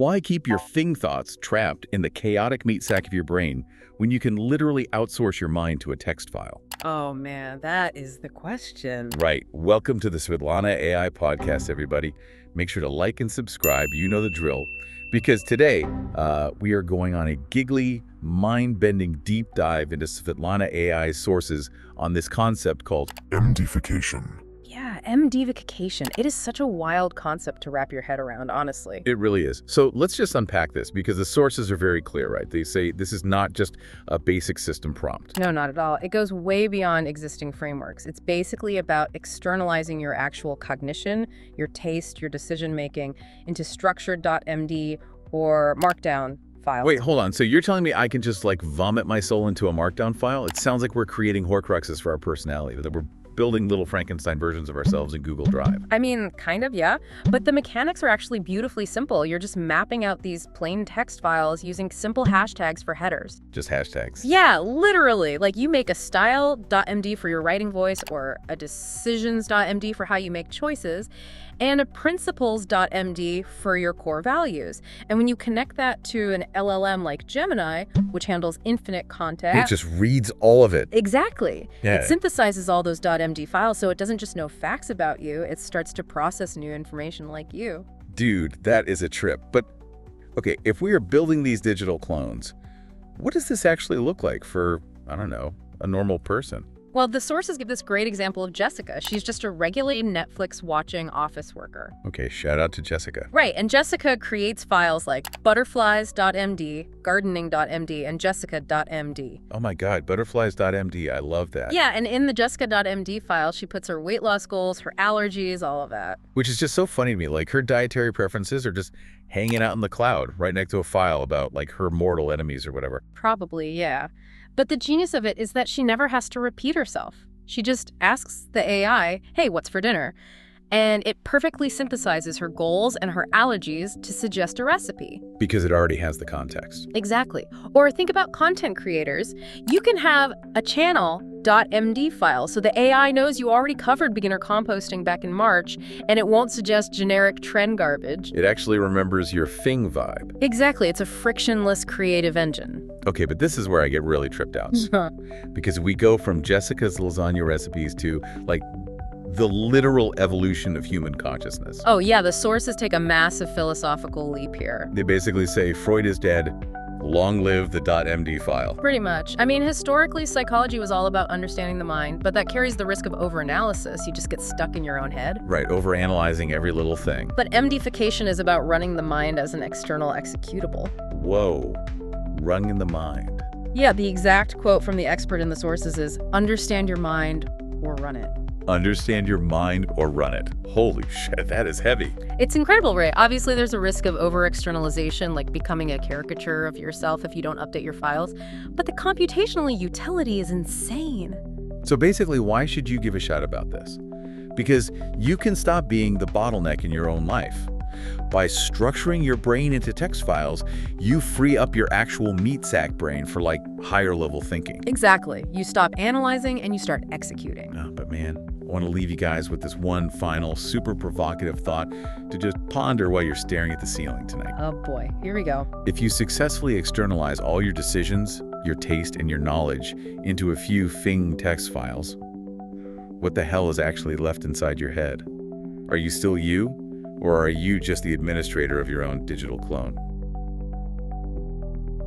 Why keep your Fing thoughts trapped in the chaotic meat sack of your brain when you can literally outsource your mind to a text file? Oh man, that is the question. Right. Welcome to the Swetlana AI Podcast, everybody. Make sure to like and subscribe. You know the drill. Because today, we are going on a giggly, mind-bending deep dive into Swetlana AI's sources on this concept called mdfication. Yeah, mdfication. It is such a wild concept to wrap your head around, honestly. It really is. So let's just unpack this because the sources are very clear, right? They say this is not just a basic system prompt. No, not at all. It goes way beyond existing frameworks. It's basically about externalizing your actual cognition, your taste, your decision-making into structured.md or Markdown files. Wait, hold on. So you're telling me I can just like vomit my soul into a Markdown file? It sounds like we're creating Horcruxes for our personality, that we're building little Frankenstein versions of ourselves in Google Drive. I mean, kind of, yeah. But the mechanics are actually beautifully simple. You're just mapping out these plain text files using simple hashtags for headers. Just hashtags. Yeah, literally. Like you make a style.md for your writing voice or a decisions.md for how you make choices and a principles.md for your core values. And when you connect that to an LLM like Gemini, which handles infinite context. It just reads all of it. Exactly. Yeah. It synthesizes all those .md files, so it doesn't just know facts about you, it starts to process new information like you. Dude, that is a trip. But, okay, if we are building these digital clones, what does this actually look like for, I don't know, a normal person? Well, the sources give this great example of Jessica. She's just a regular Netflix-watching office worker. Okay, shout out to Jessica. Right, and Jessica creates files like butterflies.md, gardening.md, and jessica.md. Oh my God, butterflies.md, I love that. Yeah, and in the jessica.md file, she puts her weight loss goals, her allergies, all of that. Which is just so funny to me. Like, her dietary preferences are just hanging out in the cloud right next to a file about, like, her mortal enemies or whatever. Probably, yeah. But the genius of it is that she never has to repeat herself. She just asks the AI, hey, what's for dinner? And it perfectly synthesizes her goals and her allergies to suggest a recipe. Because it already has the context. Exactly. Or think about content creators. You can have a channel.md file so the AI knows you already covered beginner composting back in March and it won't suggest generic trend garbage. It actually remembers your Fing vibe. Exactly. It's a frictionless creative engine. Okay, but this is where I get really tripped out. Because we go from Jessica's lasagna recipes to, like, the literal evolution of human consciousness. Oh yeah, the sources take a massive philosophical leap here. They basically say Freud is dead, long live the .md file. Pretty much. I mean, historically, psychology was all about understanding the mind, but that carries the risk of overanalysis. You just get stuck in your own head. Right, overanalyzing every little thing. But mdfication is about running the mind as an external executable. Whoa, running the mind. Yeah, the exact quote from the expert in the sources is, understand your mind or run it. Understand your mind or run it. Holy shit, that is heavy. It's incredible, right? Obviously, there's a risk of over-externalization, like becoming a caricature of yourself if you don't update your files. But the computational utility is insane. So basically, why should you give a shot about this? Because you can stop being the bottleneck in your own life. By structuring your brain into text files, you free up your actual meat sack brain for, like, higher level thinking. Exactly. You stop analyzing and you start executing. Oh, but man, I want to leave you guys with this one final super provocative thought to just ponder while you're staring at the ceiling tonight. Oh boy, here we go. If you successfully externalize all your decisions, your taste, and your knowledge into a few Fing text files, what the hell is actually left inside your head? Are you still you? Or are you just the administrator of your own digital clone?